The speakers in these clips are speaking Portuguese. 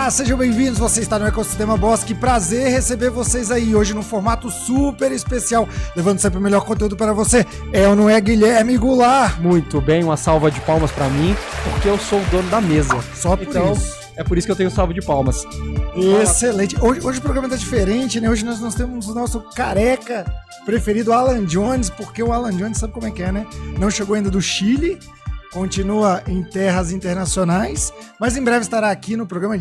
Olá, sejam bem-vindos, você está no Ecossistema Boss, que prazer receber vocês aí hoje num formato super especial, levando sempre o melhor conteúdo para você. É ou não é, Guilherme Goulart? Muito bem, uma salva de palmas para mim, porque eu sou o dono da mesa. Só por então, isso. É por isso que eu tenho salva de palmas. Excelente. Hoje o programa tá diferente, né? Hoje nós temos o nosso careca preferido, Alan Jones, porque o Alan Jones sabe como é que é, né? Não chegou ainda do Chile, continua em terras internacionais, mas em breve estará aqui no programa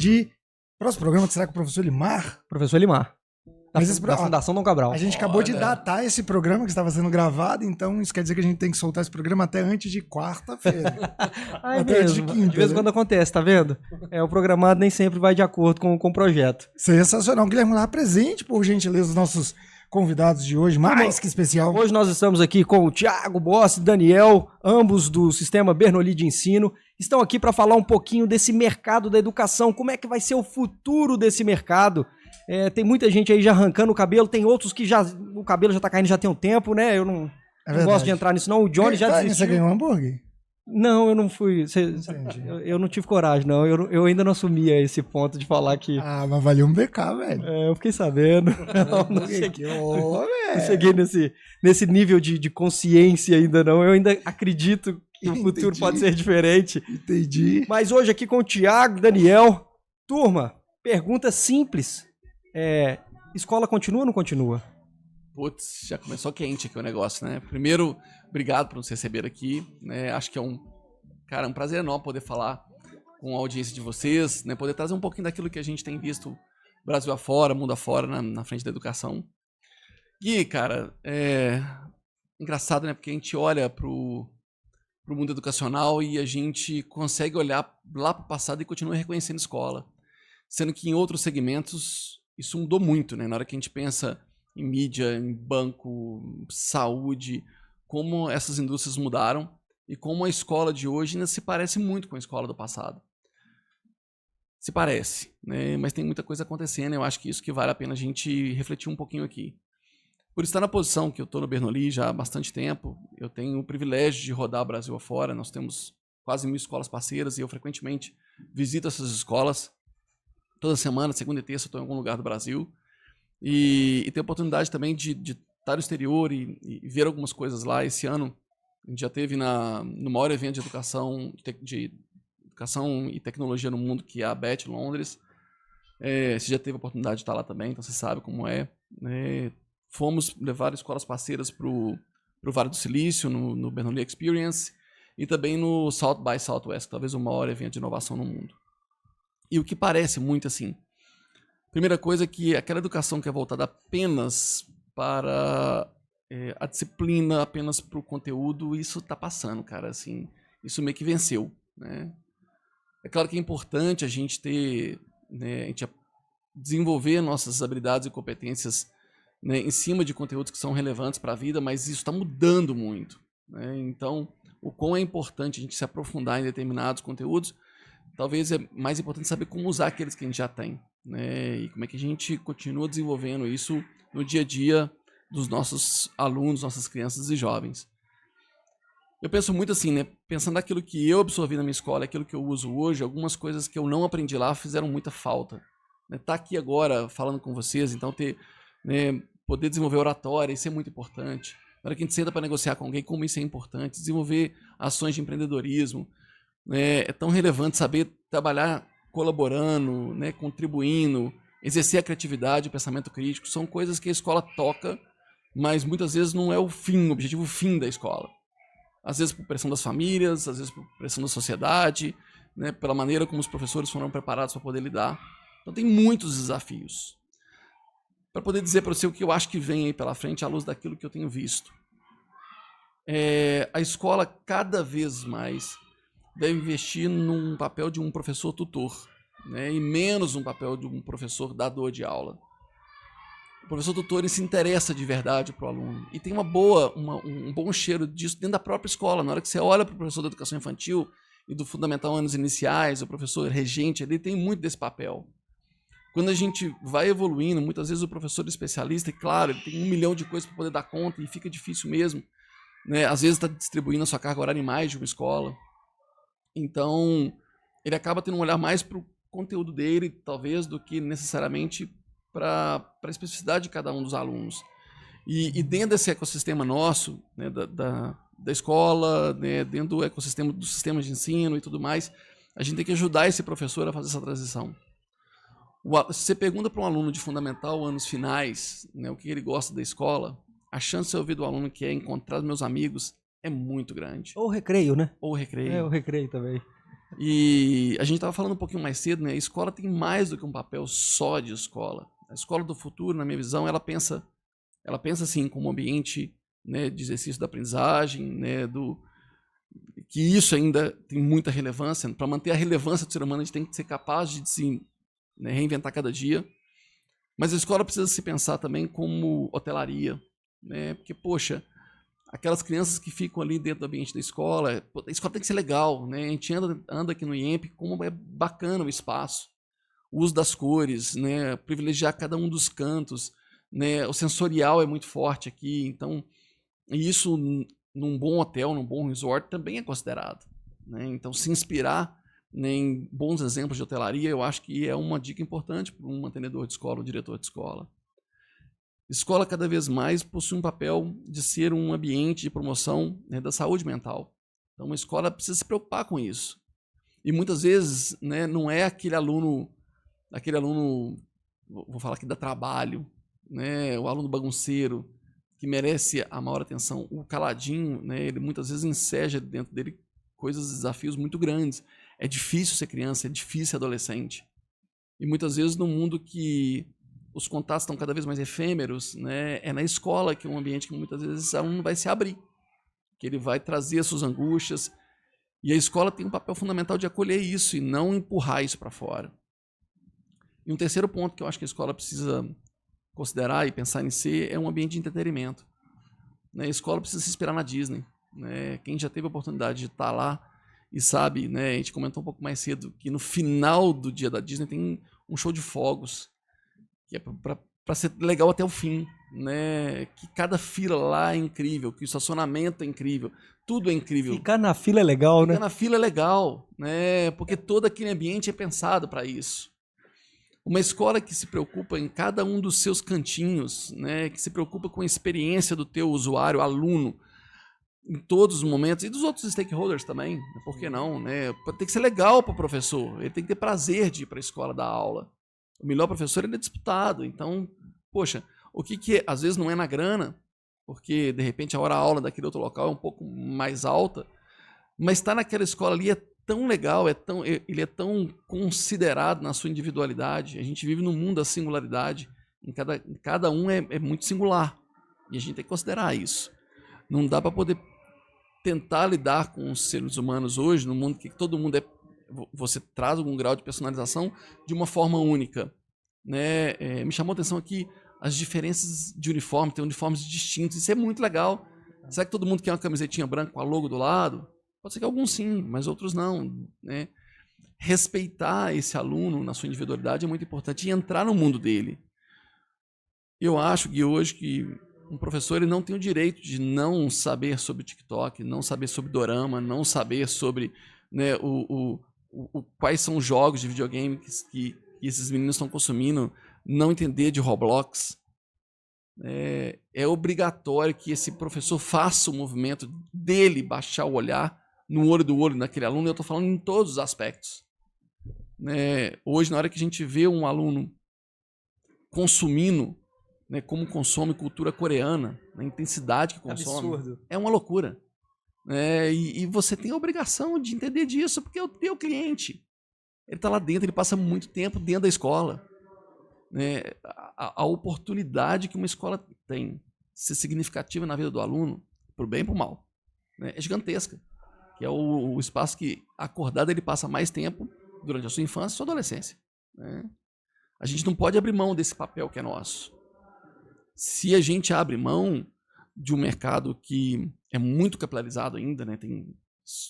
próximo programa que será com o professor Limar. Professor Limar. Da Fundação Dom Cabral. A gente acabou de datar esse programa que estava sendo gravado, então isso quer dizer que a gente tem que soltar esse programa até antes de quarta-feira. Até antes de quinta. De vez em quando acontece, tá vendo? O programado nem sempre vai de acordo com o projeto. Sensacional. Guilherme lá presente, por gentileza, os nossos convidados de hoje, mais que especial. Hoje nós estamos aqui com o Thiago Boss e Daniel, ambos do Sistema Bernoulli de Ensino. Estão aqui para falar um pouquinho desse mercado da educação, como é que vai ser o futuro desse mercado. Tem muita gente aí já arrancando o cabelo, tem outros que o cabelo já tá caindo já tem um tempo, né? Eu não gosto de entrar nisso não, o Johnny já desistiu. Você ganhou um hambúrguer? Não, eu não fui. Eu não tive coragem, não. Eu ainda não assumi a esse ponto de falar que... Ah, mas valeu um BK, velho. Eu fiquei sabendo. Não cheguei nesse nível de consciência ainda não. Eu ainda acredito que o futuro pode ser diferente. Entendi. Mas hoje aqui com o Thiago, Daniel. Turma, pergunta simples. Escola continua ou não continua? Putz, já começou quente aqui o negócio, né? Primeiro, obrigado por nos receber aqui, né? Acho que é um prazer enorme poder falar com a audiência de vocês, né? Poder trazer um pouquinho daquilo que a gente tem visto Brasil afora, mundo afora, na frente da educação. E, cara, engraçado, né? Porque a gente olha pro mundo educacional e a gente consegue olhar lá pro passado e continua reconhecendo escola. Sendo que em outros segmentos isso mudou muito, né? Na hora que a gente pensa em mídia, em banco, saúde, como essas indústrias mudaram e como a escola de hoje ainda se parece muito com a escola do passado. Se parece, né? Mas tem muita coisa acontecendo, eu acho que isso que vale a pena a gente refletir um pouquinho aqui. Por estar na posição que eu estou no Bernoulli já há bastante tempo, eu tenho o privilégio de rodar o Brasil afora, nós temos quase 1.000 escolas parceiras e eu frequentemente visito essas escolas. Toda semana, segunda e terça, eu estou em algum lugar do Brasil. E ter a oportunidade também de estar no exterior e ver algumas coisas lá. Esse ano, a gente já esteve no maior evento de educação e tecnologia no mundo, que é a BET Londres. Você já teve a oportunidade de estar lá também, então você sabe como é. Fomos levar escolas parceiras para o Vale do Silício, no Bernoulli Experience, e também no South by Southwest, talvez o maior evento de inovação no mundo. E o que parece muito assim, primeira coisa é que aquela educação que é voltada apenas para a disciplina, apenas para o conteúdo, isso está passando, cara, assim, isso meio que venceu, né? É claro que é importante a gente ter, né, a gente desenvolver nossas habilidades e competências, né, em cima de conteúdos que são relevantes para a vida, mas isso está mudando muito, né? Então, o quão é importante a gente se aprofundar em determinados conteúdos. Talvez é mais importante saber como usar aqueles que a gente já tem, né? E como é que a gente continua desenvolvendo isso no dia a dia dos nossos alunos, nossas crianças e jovens. Eu penso muito assim, né? Pensando naquilo que eu absorvi na minha escola, aquilo que eu uso hoje, algumas coisas que eu não aprendi lá fizeram muita falta. Tá aqui agora falando com vocês, então poder desenvolver oratória, isso é muito importante. Na hora que a gente senta para negociar com alguém, como isso é importante, desenvolver ações de empreendedorismo. É tão relevante saber trabalhar colaborando, né, contribuindo, exercer a criatividade, o pensamento crítico. São coisas que a escola toca, mas muitas vezes não é o objetivo fim da escola. Às vezes por pressão das famílias, às vezes por pressão da sociedade, né, pela maneira como os professores foram preparados para poder lidar. Então tem muitos desafios. Para poder dizer para você o que eu acho que vem aí pela frente à luz daquilo que eu tenho visto. A escola cada vez mais deve investir num papel de um professor tutor, né, e menos um papel de um professor dador de aula. O professor tutor ele se interessa de verdade para o aluno e tem um bom cheiro disso dentro da própria escola. Na hora que você olha para o professor da educação infantil e do fundamental anos iniciais, o professor regente, ele tem muito desse papel. Quando a gente vai evoluindo, muitas vezes o professor especialista, e claro, ele tem 1 milhão de coisas para poder dar conta e fica difícil mesmo, né? Às vezes está distribuindo a sua carga horária em mais de uma escola. Então, ele acaba tendo um olhar mais para conteúdo dele, talvez, do que necessariamente para a especificidade de cada um dos alunos. E dentro desse ecossistema nosso, né, da escola, né, dentro do ecossistema do sistema de ensino e tudo mais, a gente tem que ajudar esse professor a fazer essa transição. Se você pergunta para um aluno de fundamental, anos finais, né, o que ele gosta da escola, a chance de eu ouvir do aluno que é encontrar os meus amigos é muito grande. Ou recreio, né? Ou recreio. O recreio também. E a gente estava falando um pouquinho mais cedo, né? A escola tem mais do que um papel só de escola. A escola do futuro, na minha visão, ela pensa assim como um ambiente, né, de exercício da aprendizagem, né, que isso ainda tem muita relevância. Para manter a relevância do ser humano, a gente tem que ser capaz de se, né, reinventar cada dia. Mas a escola precisa se pensar também como hotelaria, né? Porque, poxa, aquelas crianças que ficam ali dentro do ambiente da escola, a escola tem que ser legal, né? A gente anda aqui no IEMP, como é bacana o espaço, o uso das cores, né? Privilegiar cada um dos cantos, né? O sensorial é muito forte aqui, então isso num bom hotel, num bom resort também é considerado, né? Então se inspirar, né, em bons exemplos de hotelaria, eu acho que é uma dica importante para um mantenedor de escola, um diretor de escola. Escola cada vez mais possui um papel de ser um ambiente de promoção, né, da saúde mental. Então a escola precisa se preocupar com isso. E muitas vezes, né, não é aquele aluno, vou falar aqui, dá trabalho, né, o aluno bagunceiro, que merece a maior atenção. O caladinho, né, ele muitas vezes enseja dentro dele coisas, desafios muito grandes. É difícil ser criança, é difícil ser adolescente. E muitas vezes no mundo que os contatos estão cada vez mais efêmeros, né, é na escola que é um ambiente que muitas vezes o aluno vai se abrir, que ele vai trazer as suas angústias. E a escola tem um papel fundamental de acolher isso e não empurrar isso para fora. E um terceiro ponto que eu acho que a escola precisa considerar e pensar em ser é um ambiente de entretenimento. Né, a escola precisa se inspirar na Disney. Né? Quem já teve a oportunidade de estar lá e sabe, né, a gente comentou um pouco mais cedo, que no final do dia da Disney tem um show de fogos, que é para ser legal até o fim. Né? Que cada fila lá é incrível, que o estacionamento é incrível, tudo é incrível. Ficar na fila é legal, né? Ficar na fila é legal, né? Porque todo aquele ambiente é pensado para isso. Uma escola que se preocupa em cada um dos seus cantinhos, né, que se preocupa com a experiência do teu usuário, aluno, em todos os momentos, e dos outros stakeholders também, por que não? Né? Tem que ser legal para o professor, ele tem que ter prazer de ir para a escola dar aula. O melhor professor ele é disputado, então, poxa, o que às vezes não é na grana, porque de repente a hora-aula daquele outro local é um pouco mais alta, mas estar naquela escola ali é tão legal, ele é tão considerado na sua individualidade. A gente vive num mundo da singularidade, cada um é muito singular, e a gente tem que considerar isso. Não dá para poder tentar lidar com os seres humanos hoje, no mundo que todo mundo você traz algum grau de personalização de uma forma única. Né? Me chamou a atenção aqui as diferenças de uniforme, tem uniformes distintos, isso é muito legal. Será que todo mundo quer uma camisetinha branca com a logo do lado? Pode ser que alguns sim, mas outros não. Né? Respeitar esse aluno na sua individualidade é muito importante e entrar no mundo dele. Eu acho que hoje que um professor ele não tem o direito de não saber sobre o TikTok, não saber sobre dorama, não saber sobre, né, quais são os jogos de videogame que esses meninos estão consumindo, não entender de Roblox. É obrigatório que esse professor faça o movimento dele baixar o olhar no olho do olho daquele aluno. Eu estou falando em todos os aspectos. Hoje, na hora que a gente vê um aluno consumindo, né, como consome cultura coreana, na intensidade que consome, absurdo. É uma loucura. E você tem a obrigação de entender disso, porque é o teu cliente. Ele está lá dentro, ele passa muito tempo dentro da escola. A oportunidade que uma escola tem de ser significativa na vida do aluno, para o bem e para o mal, né, é gigantesca. Que é o espaço que, acordado, ele passa mais tempo durante a sua infância e sua adolescência. Né? A gente não pode abrir mão desse papel que é nosso. Se a gente abre mão de um mercado que é muito capilarizado ainda, né, tem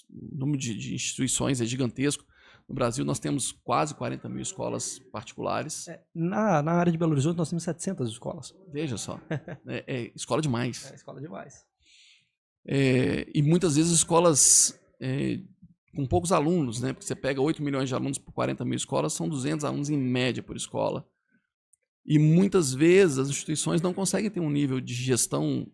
o número de instituições é gigantesco. No Brasil, nós temos quase 40 mil escolas particulares. Na área de Belo Horizonte, nós temos 700 escolas. Veja só. É escola demais. É escola demais. E muitas vezes escolas com poucos alunos, né? Porque você pega 8 milhões de alunos por 40 mil escolas, são 200 alunos em média por escola. E muitas vezes as instituições não conseguem ter um nível de gestão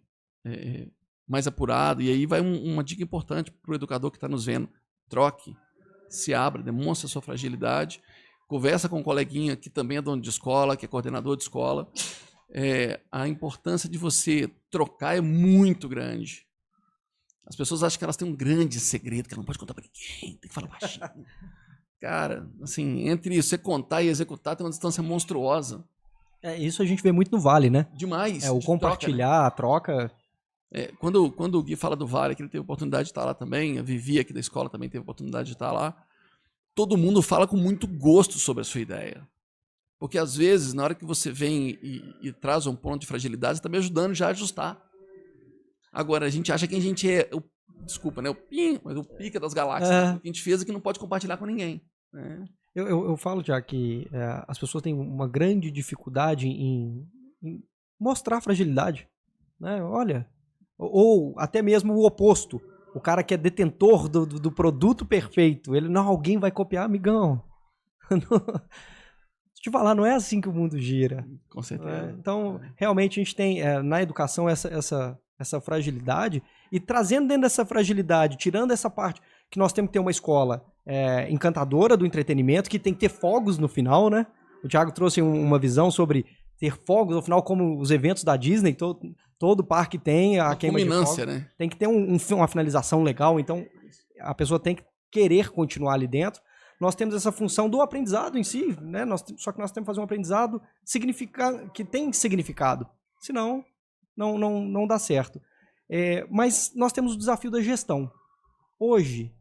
mais apurado. E aí vai uma dica importante para o educador que está nos vendo. Troque, se abra, demonstre a sua fragilidade, conversa com um coleguinha que também é dono de escola, que é coordenador de escola. A importância de você trocar é muito grande. As pessoas acham que elas têm um grande segredo, que ela não pode contar para ninguém, tem que falar baixinho. Cara, assim, entre você contar e executar tem uma distância monstruosa. Isso a gente vê muito no Vale, né? Demais. O compartilhar, troca, né? A troca. Quando o Gui fala do Vale, que ele teve a oportunidade de estar lá também, a Vivi aqui da escola também teve a oportunidade de estar lá, todo mundo fala com muito gosto sobre a sua ideia. Porque às vezes, na hora que você vem e traz um ponto de fragilidade, você está me ajudando já a ajustar. Agora, a gente acha que a gente é, desculpa, né? O pica das galáxias. O que a gente fez é que não pode compartilhar com ninguém. Né? Eu falo já que as pessoas têm uma grande dificuldade em mostrar fragilidade. Né? Olha, ou até mesmo o oposto. O cara que é detentor do produto perfeito. Ele, não, alguém vai copiar, amigão. Deixa eu te falar, não é assim que o mundo gira. Com certeza. Então, realmente, a gente tem na educação essa fragilidade, e trazendo dentro dessa fragilidade, tirando essa parte que nós temos que ter uma escola encantadora do entretenimento, que tem que ter fogos no final, né? O Thiago trouxe uma visão sobre ter fogos no final, como os eventos da Disney, todo parque tem a queima de fogos. Né? Tem que ter uma finalização legal, então a pessoa tem que querer continuar ali dentro. Nós temos essa função do aprendizado em si, né? Só que nós temos que fazer um aprendizado que tem significado, senão não dá certo. Mas nós temos o desafio da gestão. Hoje,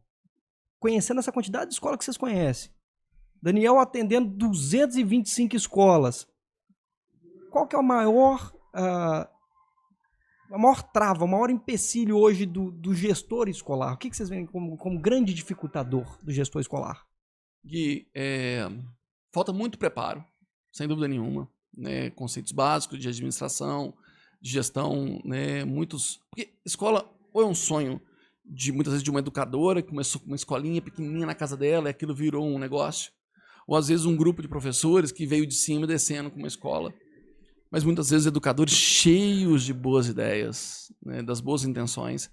conhecendo essa quantidade de escola que vocês conhecem, Daniel atendendo 225 escolas, qual que é a maior trava, o maior empecilho hoje do gestor escolar? O que vocês veem como grande dificultador do gestor escolar? Gui, falta muito preparo, sem dúvida nenhuma. Né? Conceitos básicos de administração, de gestão, né? Porque escola ou é um sonho muitas vezes de uma educadora que começou com uma escolinha pequenininha na casa dela e aquilo virou um negócio, ou às vezes um grupo de professores que veio de cima descendo com uma escola, mas muitas vezes educadores cheios de boas ideias, né? Das boas intenções,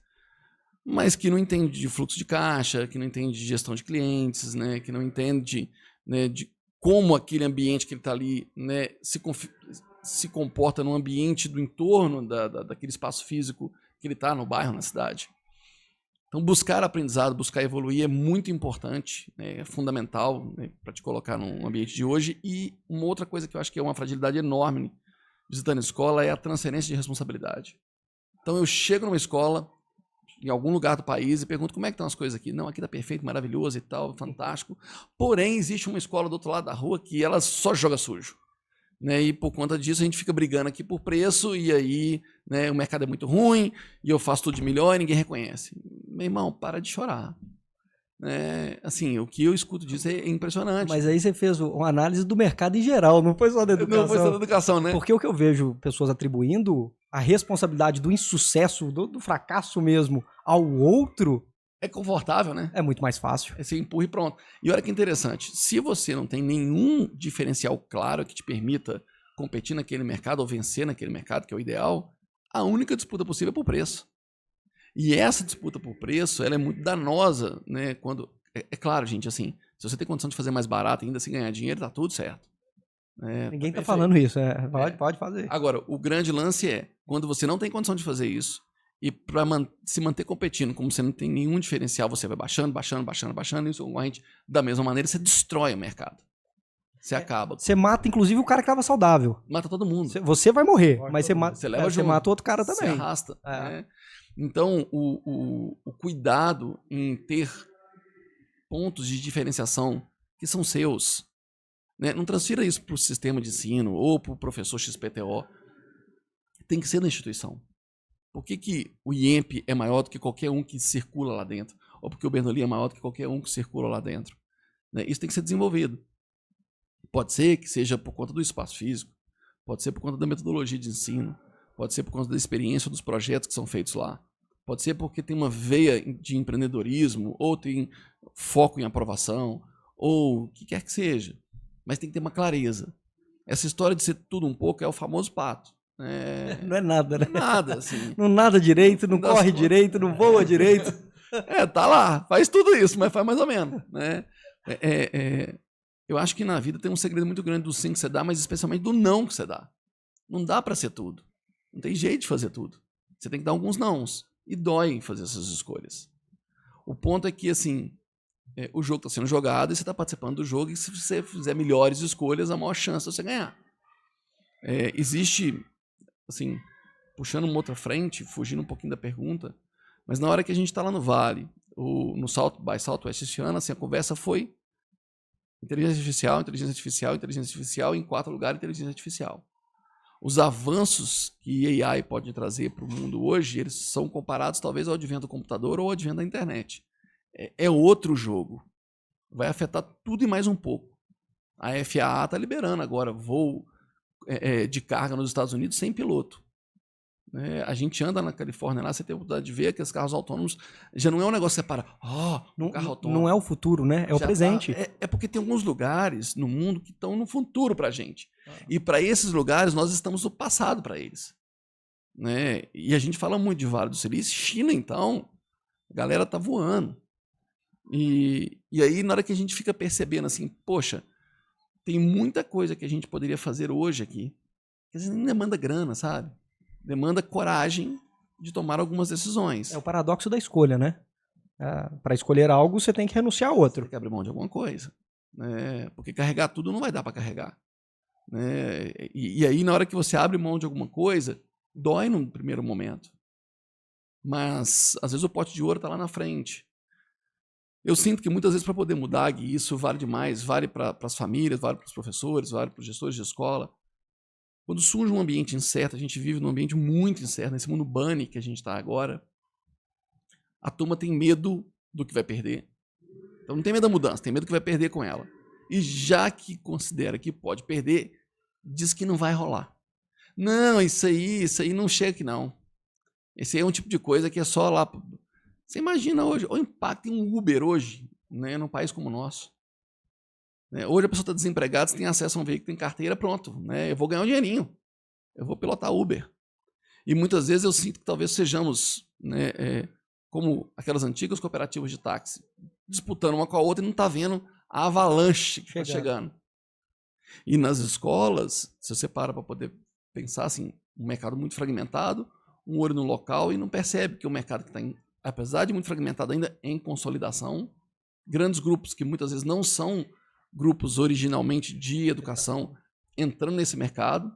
mas que não entende de fluxo de caixa, que não entende de gestão de clientes, né? Que não entende, né, de como aquele ambiente que ele está ali, né, se comporta no ambiente do entorno daquele espaço físico que ele está no bairro, na cidade. Então, buscar aprendizado, buscar evoluir é muito importante, né, é fundamental, né, para te colocar num ambiente de hoje. E uma outra coisa que eu acho que é uma fragilidade enorme visitando a escola é a transferência de responsabilidade. Então, eu chego numa escola, em algum lugar do país, e pergunto como é que estão as coisas aqui. Não, aqui está perfeito, maravilhoso e tal, fantástico. Porém, existe uma escola do outro lado da rua que ela só joga sujo. Né, e por conta disso a gente fica brigando aqui por preço, e aí, né, o mercado é muito ruim, e eu faço tudo de melhor e ninguém reconhece. Meu irmão, para de chorar. Assim, o que eu escuto disso é impressionante. Mas aí você fez uma análise do mercado em geral, não foi só da educação. Não foi só da educação, né? Porque o que eu vejo pessoas atribuindo a responsabilidade do insucesso, do fracasso mesmo, ao outro... É confortável, né? É muito mais fácil. Você empurra e pronto. E olha que interessante, se você não tem nenhum diferencial claro que te permita competir naquele mercado ou vencer naquele mercado, que é o ideal, a única disputa possível é por preço. E essa disputa por preço, ela é muito danosa, né? Quando, é claro, gente, assim, se você tem condição de fazer mais barato, ainda sem ganhar dinheiro, tá tudo certo. Ninguém tá falando isso, pode fazer. Agora, o grande lance é, quando você não tem condição de fazer isso, e para se manter competindo, como você não tem nenhum diferencial, você vai baixando, e o seu concorrente, da mesma maneira, você destrói o mercado. Você acaba. Você mata, inclusive, o cara que estava saudável. Mata todo mundo. Você vai morrer, mas você mata o outro cara também. Você arrasta. Né? Então, o cuidado em ter pontos de diferenciação que são seus. Né? Não transfira isso para o sistema de ensino ou para o professor XPTO. Tem que ser na instituição. Por que o IEMP é maior do que qualquer um que circula lá dentro? Ou porque o Bernoulli é maior do que qualquer um que circula lá dentro? Né? Isso tem que ser desenvolvido. Pode ser que seja por conta do espaço físico, pode ser por conta da metodologia de ensino, pode ser por conta da experiência dos projetos que são feitos lá. pode ser porque tem uma veia de empreendedorismo, ou tem foco em aprovação, ou o que quer que seja. Mas tem que ter uma clareza. Essa história de ser tudo um pouco é o famoso pato. Não é nada, né? Nada, assim. Não nada direito, não corre direito, não voa direito. Tá lá, faz tudo isso, mas faz mais ou menos, né? Eu acho que na vida tem um segredo muito grande do sim que você dá, mas especialmente do não que você dá. Não dá para ser tudo. Não tem jeito de fazer tudo. Você tem que dar alguns nãos. E dói fazer essas escolhas. O ponto é que, assim, o jogo está sendo jogado e você está participando do jogo, e se você fizer melhores escolhas, a maior chance de você ganhar. Existe, assim, puxando uma outra frente, fugindo um pouquinho da pergunta, mas na hora que a gente está lá no Vale, no South by Southwest esse ano, assim, a conversa foi inteligência artificial, inteligência artificial, inteligência artificial, e em 4 lugares, inteligência artificial. Os avanços que AI pode trazer para o mundo hoje, eles são comparados talvez ao advento do computador ou ao advento da internet. É outro jogo. Vai afetar tudo e mais um pouco. A FAA está liberando agora voo de carga nos Estados Unidos sem piloto. A gente anda na Califórnia lá, você tem a oportunidade de ver aqueles carros autônomos, já não é um negócio que você para, um carro autônomo. Não é o futuro, né? É o presente. É porque tem alguns lugares no mundo que estão no futuro para a gente. E para esses lugares, nós estamos no passado para eles. E a gente fala muito de Vale do Silício. China, então, a galera tá voando. E aí, na hora que a gente fica percebendo assim, poxa, tem muita coisa que a gente poderia fazer hoje aqui, que às vezes nem demanda grana, sabe? Demanda coragem de tomar algumas decisões. É o paradoxo da escolha, né? Para escolher algo, você tem que renunciar a outro. Tem que abrir mão de alguma coisa. Porque carregar tudo não vai dar para carregar. E aí, na hora que você abre mão de alguma coisa, dói no primeiro momento. Mas, às vezes, o pote de ouro está lá na frente. Eu sinto que muitas vezes, para poder mudar, e isso vale demais, vale para as famílias, vale para os professores, vale para os gestores de escola. Quando surge um ambiente incerto, a gente vive num ambiente muito incerto, nesse mundo bunny que a gente está agora, a turma tem medo do que vai perder. Então não tem medo da mudança, tem medo do que vai perder com ela. E já que considera que pode perder, diz que não vai rolar. Não, isso aí não chega aqui não. Esse aí é um tipo de coisa que é só lá. Você imagina hoje, o impacto em um Uber hoje, num país como o nosso. Hoje a pessoa está desempregada, você tem acesso a um veículo, tem carteira, pronto. Eu vou ganhar um dinheirinho. Eu vou pilotar Uber. E muitas vezes eu sinto que talvez sejamos como aquelas antigas cooperativas de táxi, disputando uma com a outra e não está vendo a avalanche que está chegando. E nas escolas, se você para poder pensar assim, um mercado muito fragmentado, um olho no local e não percebe que o mercado que está, apesar de muito fragmentado ainda, em consolidação, grandes grupos que muitas vezes não são grupos originalmente de educação entrando nesse mercado,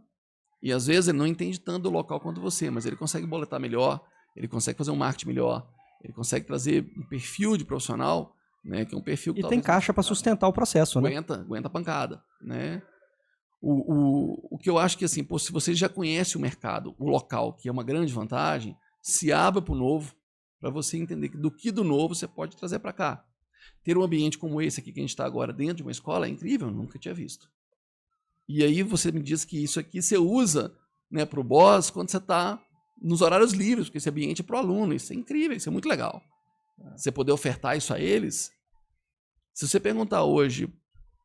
e às vezes ele não entende tanto do local quanto você, mas ele consegue boletar melhor, ele consegue fazer um marketing melhor, ele consegue trazer um perfil de profissional, que é um perfil que tem caixa para sustentar o processo, aguenta a pancada, O que eu acho que assim, se você já conhece o mercado, o local, que é uma grande vantagem, se abra para o novo, para você entender que do novo você pode trazer para cá. Ter um ambiente como esse aqui que a gente está agora dentro de uma escola é incrível, eu nunca tinha visto. E aí você me diz que isso aqui você usa para o boss quando você está nos horários livres, porque esse ambiente é para o aluno, isso é incrível, isso é muito legal. Você poder ofertar isso a eles. Se você perguntar hoje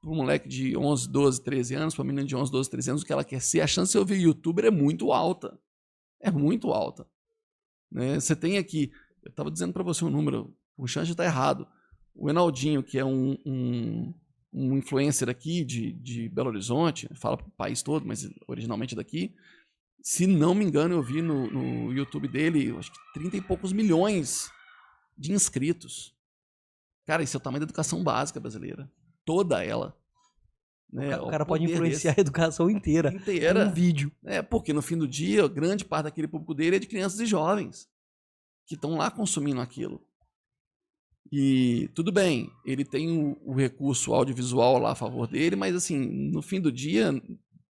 para um moleque de 11, 12, 13 anos, para uma menina de 11, 12, 13 anos, o que ela quer ser, a chance de eu ver youtuber é muito alta. É muito alta. Você tem aqui, eu estava dizendo para você um número, o chance está errado. O Enaldinho, que é um influencer aqui de Belo Horizonte, fala para o país todo, mas originalmente daqui, se não me engano, eu vi no YouTube dele, acho que 30 e poucos milhões de inscritos. Cara, esse é o tamanho da educação básica brasileira. Toda ela. O cara pode influenciar a educação inteira. Um vídeo. Porque no fim do dia, grande parte daquele público dele é de crianças e jovens que estão lá consumindo aquilo. E tudo bem, ele tem o recurso audiovisual lá a favor dele, mas assim, no fim do dia,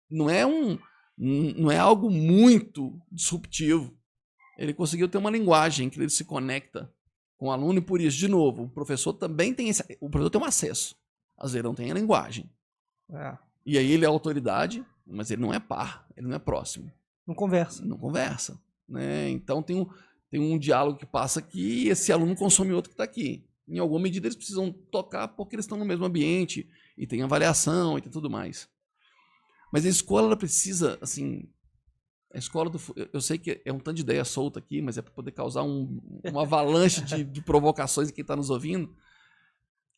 não é algo muito disruptivo. Ele conseguiu ter uma linguagem que ele se conecta com o aluno, e por isso, de novo, o professor também tem o professor tem um acesso, às vezes não tem a linguagem. E aí ele é autoridade, mas ele não é par, ele não é próximo. Não conversa. Não conversa. Então tem um diálogo que passa aqui e esse aluno consome outro que está aqui. Em alguma medida eles precisam tocar porque eles estão no mesmo ambiente e tem avaliação e tem tudo mais. Mas a escola ela precisa, assim, a escola eu sei que é um tanto de ideia solta aqui, mas é para poder causar uma avalanche de provocações em quem está nos ouvindo.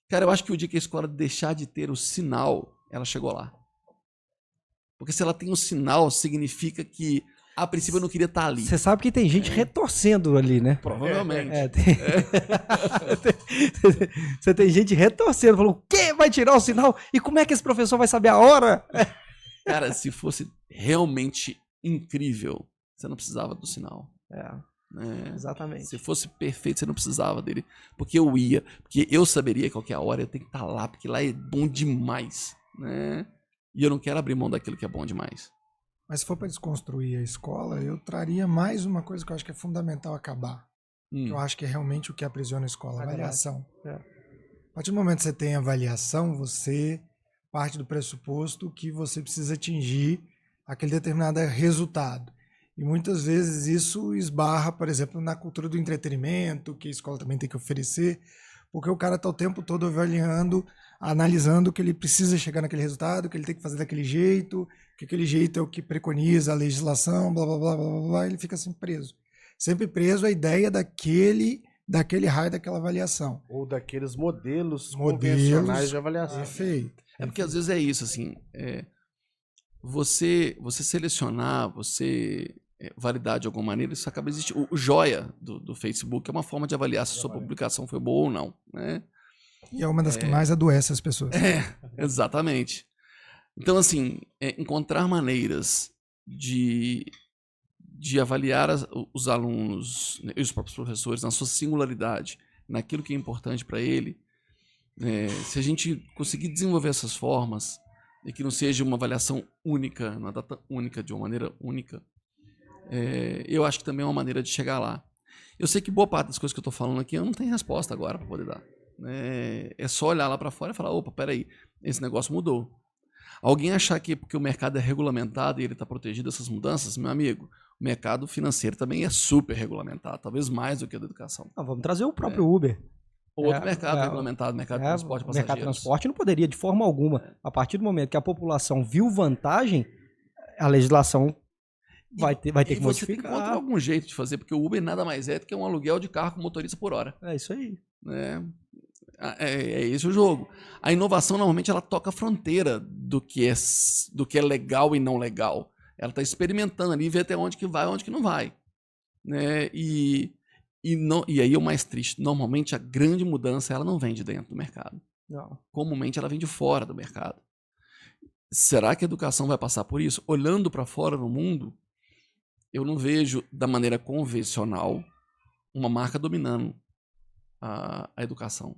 Cara, eu acho que o dia que a escola deixar de ter o sinal, ela chegou lá. Porque se ela tem um sinal, significa que a princípio eu não queria estar ali. Você sabe que tem gente retorcendo ali, né? Provavelmente. Você tem gente retorcendo, falando, o quê? Vai tirar o sinal? E como é que esse professor vai saber a hora? Cara, se fosse realmente incrível, você não precisava do sinal. Exatamente. Se fosse perfeito, você não precisava dele. Porque eu saberia qual que é a hora, eu tenho que estar lá, porque lá é bom demais, né? E eu não quero abrir mão daquilo que é bom demais. Mas se for para desconstruir a escola, eu traria mais uma coisa que eu acho que é fundamental acabar. Eu acho que é realmente o que aprisiona a escola, a avaliação. A partir do momento que você tem avaliação, você parte do pressuposto que você precisa atingir aquele determinado resultado. E muitas vezes isso esbarra, por exemplo, na cultura do entretenimento, que a escola também tem que oferecer, porque o cara está o tempo todo avaliando, analisando que ele precisa chegar naquele resultado, que ele tem que fazer daquele jeito, que aquele jeito é o que preconiza a legislação, blá, blá, blá, blá, blá, blá, ele fica sempre preso. Sempre preso à ideia daquele raio, daquela avaliação. Ou daqueles modelos convencionais de avaliação. Perfeito. É porque às vezes é isso, assim, você selecionar, você validar de alguma maneira, isso acaba existindo. O joia do Facebook é uma forma de avaliar se a sua publicação foi boa ou não, né? E é uma das que mais adoece as pessoas. Exatamente. Então, assim, encontrar maneiras de avaliar os alunos e os próprios professores na sua singularidade, naquilo que é importante para ele, se a gente conseguir desenvolver essas formas e que não seja uma avaliação única, uma data única, de uma maneira única, eu acho que também é uma maneira de chegar lá. Eu sei que boa parte das coisas que eu estou falando aqui eu não tenho resposta agora para poder dar. É só olhar lá para fora e falar, opa, peraí, esse negócio mudou. Alguém achar que porque o mercado é regulamentado e ele está protegido dessas mudanças, meu amigo, o mercado financeiro também é super regulamentado, talvez mais do que a da educação. Vamos trazer o próprio Uber. Outro mercado regulamentado, mercado de transporte de passageiros. Mercado de transporte não poderia de forma alguma. A partir do momento que a população viu vantagem, a legislação vai ter que modificar. Você tem que encontrar algum jeito de fazer, porque o Uber nada mais é do que um aluguel de carro com motorista por hora. É isso aí. É esse o jogo. A inovação, normalmente, ela toca a fronteira do que é legal e não legal. Ela está experimentando ali, vê até onde que vai e onde que não vai. Né? E aí é o mais triste. Normalmente, a grande mudança ela não vem de dentro do mercado. Não. Comumente, ela vem de fora do mercado. Será que a educação vai passar por isso? Olhando para fora no mundo, eu não vejo, da maneira convencional, uma marca dominando a educação.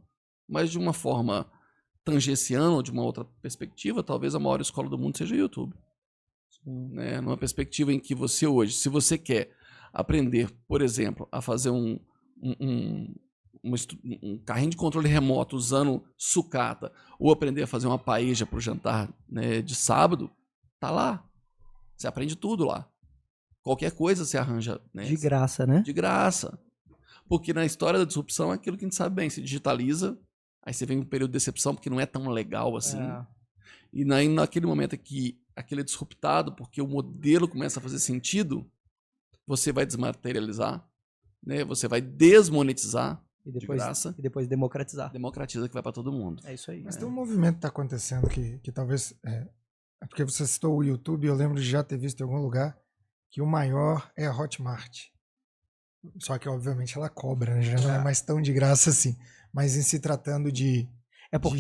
Mas de uma forma tangenciando, ou de uma outra perspectiva, talvez a maior escola do mundo seja o YouTube. Né? Numa perspectiva em que você hoje, se você quer aprender, por exemplo, a fazer um carrinho de controle remoto usando sucata, ou aprender a fazer uma paella para o jantar, né, de sábado, tá lá. Você aprende tudo lá. Qualquer coisa você arranja. Né? De graça, né? De graça. Porque na história da disrupção é aquilo que a gente sabe bem, se digitaliza, aí você vem um período de decepção porque não é tão legal assim. E naquele momento que aquele é disruptado, porque o modelo começa a fazer sentido, você vai desmaterializar, né? Você vai desmonetizar de graça. E depois democratizar. Democratiza, que vai para todo mundo. É isso aí. Mas tem um movimento que está acontecendo que talvez... porque você citou o YouTube, eu lembro de já ter visto em algum lugar que o maior é a Hotmart. Só que, obviamente, ela cobra, né? Já não é mais tão de graça assim. Mas em se tratando de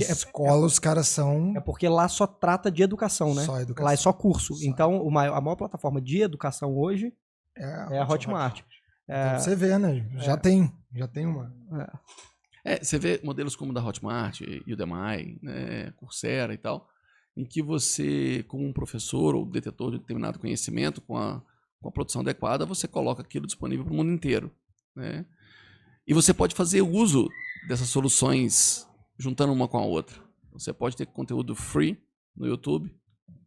escola, os caras são... É porque lá só trata de educação, né? Só educação. Lá é só curso. Então, a maior plataforma de educação hoje é a Hotmart. Então, você vê, né? Já tem uma... Você vê modelos como o da Hotmart, Udemy, né, Coursera e tal, em que você, como um professor ou detetor de determinado conhecimento, com a produção adequada, você coloca aquilo disponível para o mundo inteiro. Né? E você pode fazer uso dessas soluções juntando uma com a outra. Você pode ter conteúdo free no YouTube,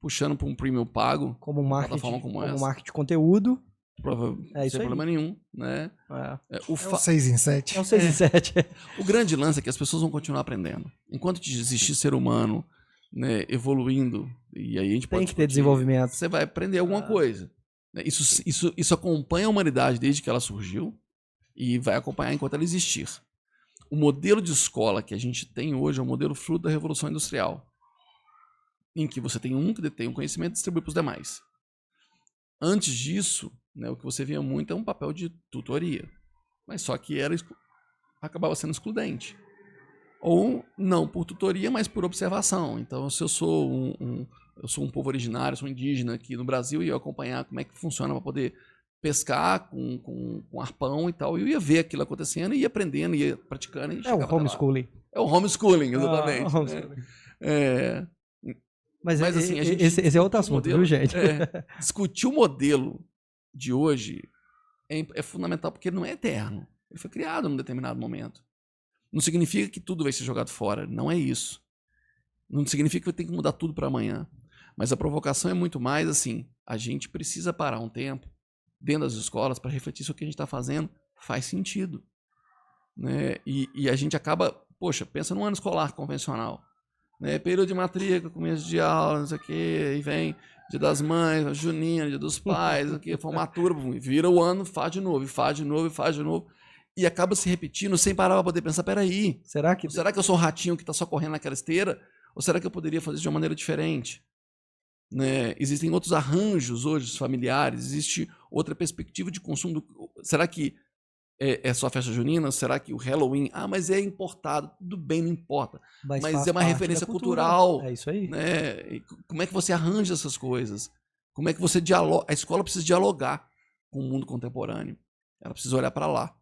puxando para um premium pago, como marketing, plataforma como essa. Marketing de conteúdo, sem problema nenhum, né? É o 6 em 7. É o 6 em 7. O grande lance é que as pessoas vão continuar aprendendo. Enquanto existir ser humano, né, evoluindo, e aí a gente pode tem que ter desenvolvimento. Você vai aprender alguma coisa. Isso acompanha a humanidade desde que ela surgiu e vai acompanhar enquanto ela existir. O modelo de escola que a gente tem hoje é o modelo fruto da Revolução Industrial, em que você tem um que detém o conhecimento e distribui para os demais. Antes disso, né, o que você via muito é um papel de tutoria, mas só que acabava sendo excludente. Ou não por tutoria, mas por observação. Então, se eu sou um povo originário, sou indígena aqui no Brasil e eu acompanhar como é que funciona para poder pescar com arpão e tal, eu ia ver aquilo acontecendo, ia aprendendo, ia praticando. E é o homeschooling. É o homeschooling, exatamente. Homeschooling. Mas assim, esse é outro assunto, modelo, viu, gente? Discutir o modelo de hoje é fundamental, porque ele não é eterno. Ele foi criado num determinado momento. Não significa que tudo vai ser jogado fora. Não é isso. Não significa que eu tenho que mudar tudo para amanhã. Mas a provocação é muito mais assim, a gente precisa parar um tempo dentro das escolas para refletir se o que a gente está fazendo faz sentido. Né? E a gente acaba, poxa, pensa num ano escolar convencional. Né? Período de matrícula, começo de aula, não sei o quê, e vem Dia das Mães, Junina, Dia dos Pais, aqui, formatura, vira o ano, faz de novo, e faz de novo, e faz de novo. E acaba se repetindo sem parar para poder pensar, peraí, será que eu sou um ratinho que está só correndo naquela esteira? Ou será que eu poderia fazer isso de uma maneira diferente? Né? Existem outros arranjos hoje familiares, existe outra perspectiva de consumo. Será que é só a festa junina? Será que o Halloween? Mas é importado. Tudo bem, não importa. Mas é uma referência cultural. É isso aí. Né? E como é que você arranja essas coisas? Como é que você dialoga? A escola precisa dialogar com o mundo contemporâneo. Ela precisa olhar para lá.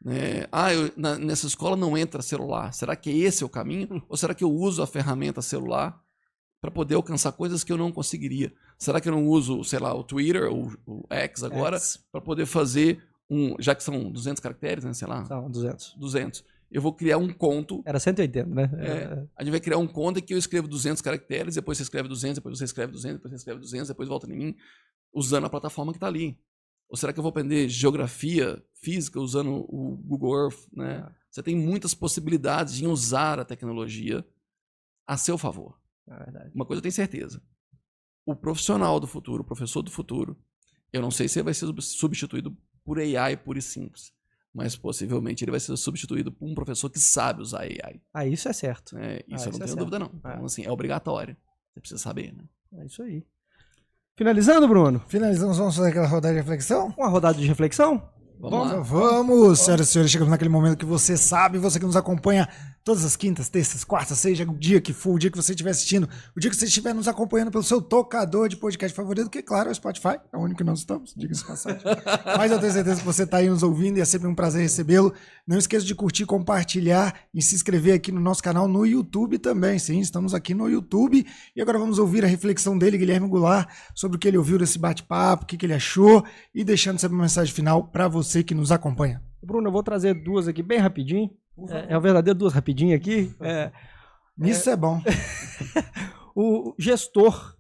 Né? Nessa escola não entra celular. Será que esse é o caminho? Ou será que eu uso a ferramenta celular para poder alcançar coisas que eu não conseguiria? Será que eu não uso, sei lá, o Twitter, o X agora, para poder fazer já que são 200 caracteres, né? Sei lá. São 200. 200. Eu vou criar um conto. Era 180, né? A gente vai criar um conto em que eu escrevo 200 caracteres, depois você escreve 200, depois você escreve 200, depois você escreve 200, depois volta em mim, usando a plataforma que está ali. Ou será que eu vou aprender geografia física usando o Google Earth, né? Você tem muitas possibilidades de usar a tecnologia a seu favor. Uma coisa eu tenho certeza. O profissional do futuro, o professor do futuro, eu não sei se ele vai ser substituído por AI pura e simples, mas possivelmente ele vai ser substituído por um professor que sabe usar AI. Isso é certo. Isso eu não tenho dúvida, não. Então, assim, é obrigatório. Você precisa saber, né? É isso aí. Finalizando, Bruno? Finalizamos, vamos fazer aquela rodada de reflexão? Uma rodada de reflexão? Vamos, senhoras e senhores, chegamos naquele momento que você sabe, você que nos acompanha todas as quintas, terças, quartas, seja o dia que for, o dia que você estiver assistindo, o dia que você estiver nos acompanhando pelo seu tocador de podcast favorito, que claro é o Spotify, é o único que nós estamos, diga-se passagem. Mas eu tenho certeza que você está aí nos ouvindo e é sempre um prazer recebê-lo. Não esqueça de curtir, compartilhar e se inscrever aqui no nosso canal no YouTube também. Sim, estamos aqui no YouTube e agora vamos ouvir a reflexão dele, Guilherme Goulart, sobre o que ele ouviu desse bate-papo, o que ele achou e deixando sempre uma mensagem final para você que nos acompanha. Bruno, eu vou trazer duas aqui bem rapidinho. É o verdadeiro duas rapidinho aqui. Isso é bom. O gestor,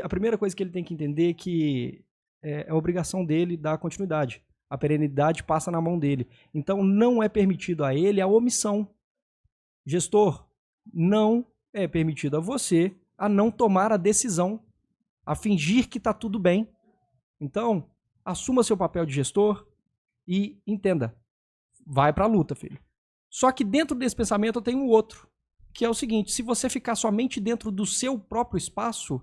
a primeira coisa que ele tem que entender é que é obrigação dele dar continuidade. A perenidade passa na mão dele. Então não é permitido a ele a omissão. Gestor, não é permitido a você a não tomar a decisão, a fingir que está tudo bem. Então, assuma seu papel de gestor e entenda, vai para a luta, filho. Só que dentro desse pensamento eu tenho um outro, que é o seguinte: se você ficar somente dentro do seu próprio espaço,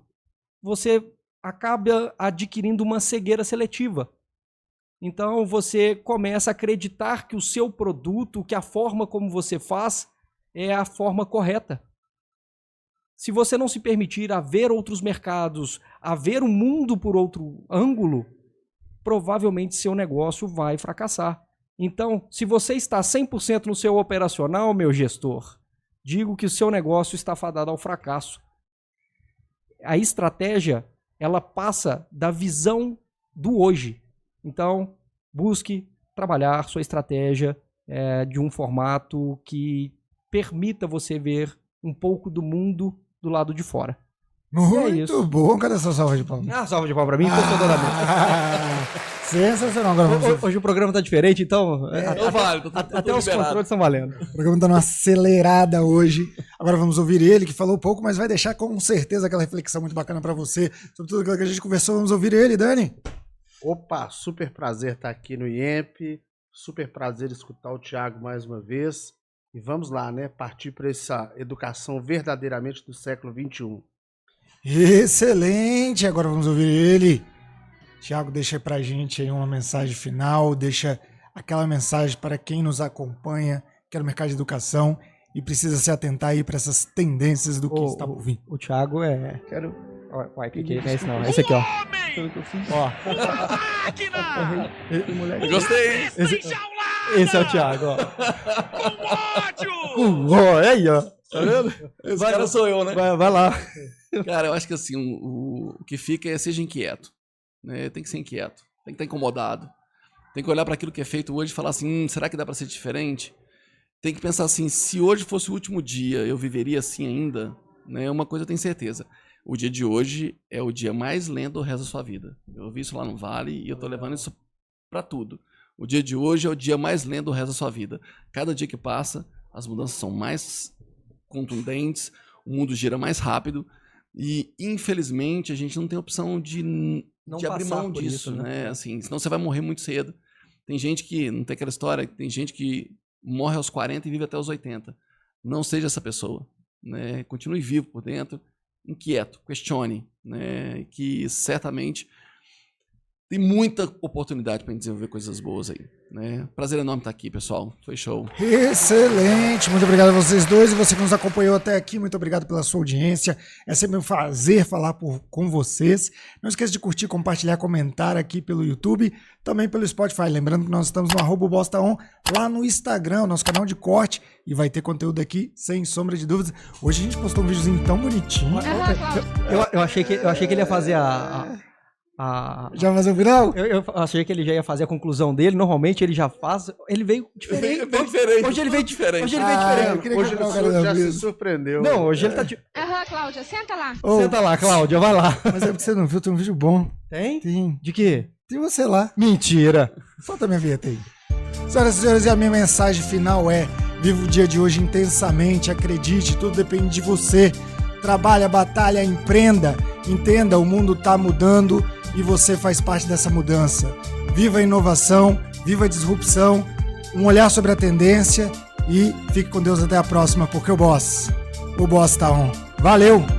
você acaba adquirindo uma cegueira seletiva. Então você começa a acreditar que o seu produto, que a forma como você faz, é a forma correta. Se você não se permitir a ver outros mercados, a ver o mundo por outro ângulo, provavelmente seu negócio vai fracassar. Então, se você está 100% no seu operacional, meu gestor, digo que o seu negócio está fadado ao fracasso. A estratégia, ela passa da visão do hoje. Então, busque trabalhar sua estratégia de um formato que permita você ver um pouco do mundo do lado de fora. Muito bom. Cadê essa salva de palmas? Salva de palmas pra mim, torcedoramente. Sensacional. Agora vamos... Hoje o programa tá diferente, então até os controles estão valendo. O programa tá numa acelerada hoje. Agora vamos ouvir ele, que falou pouco, mas vai deixar com certeza aquela reflexão muito bacana pra você sobre tudo aquilo que a gente conversou. Vamos ouvir ele, Dani. Opa, super prazer estar aqui no IEMP. Super prazer escutar o Thiago mais uma vez. E vamos lá, né? Partir para essa educação verdadeiramente do século XXI. Excelente! Agora vamos ouvir ele. Thiago, deixa pra gente aí uma mensagem final, deixa aquela mensagem para quem nos acompanha, que é no mercado de educação e precisa se atentar aí para essas tendências do que está por vir. O Thiago é... Uai, que é esse não? Esse aqui, ó. Ó. Eu gostei. Esse é o Thiago, ó. Com ódio! Aí, ó. Tá vendo? Esse cara sou eu, né? Vai lá. Cara, eu acho que assim, o que fica é seja inquieto. Né? Tem que ser inquieto, tem que estar incomodado. Tem que olhar para aquilo que é feito hoje e falar assim, será que dá para ser diferente? Tem que pensar assim, se hoje fosse o último dia, eu viveria assim ainda? Né? Uma coisa eu tenho certeza. O dia de hoje é o dia mais lento do resto da sua vida. Eu ouvi isso lá no Vale e eu tô levando isso para tudo. O dia de hoje é o dia mais lento do resto da sua vida. Cada dia que passa, as mudanças são mais contundentes, o mundo gira mais rápido e, infelizmente, a gente não tem opção de abrir mão disso, isso, né? Assim, senão você vai morrer muito cedo. Tem gente que, não tem aquela história, tem gente que morre aos 40 e vive até os 80. Não seja essa pessoa, né? Continue vivo por dentro, inquieto, questione, né? Que certamente tem muita oportunidade para a gente desenvolver coisas boas aí, né? Prazer enorme estar aqui, pessoal. Foi show. Excelente. Muito obrigado a vocês dois e você que nos acompanhou até aqui. Muito obrigado pela sua audiência. É sempre um prazer falar com vocês. Não esqueça de curtir, compartilhar, comentar aqui pelo YouTube, também pelo Spotify. Lembrando que nós estamos no @bostaon lá no Instagram, nosso canal de corte, e vai ter conteúdo aqui sem sombra de dúvidas. Hoje a gente postou um videozinho tão bonitinho. Eu achei que ele ia fazer Já fazer o final? Eu achei que ele já ia fazer a conclusão dele. Normalmente ele já faz. Ele veio diferente. Hoje ele veio diferente. Hoje ele já se surpreendeu. Não, hoje ele tá. Cláudia, senta lá. Senta lá, Cláudia, vai lá. Mas é porque você não viu, tem um vídeo bom. Tem? Tem. De quê? Tem você lá. Mentira. Solta a minha vinheta aí. Senhoras e senhores, e a minha mensagem final é: viva o dia de hoje intensamente, acredite, tudo depende de você. Trabalha, batalha, empreenda. Entenda, o mundo tá mudando e você faz parte dessa mudança. Viva a inovação, viva a disrupção, um olhar sobre a tendência e fique com Deus até a próxima, porque o Boss tá on. Valeu!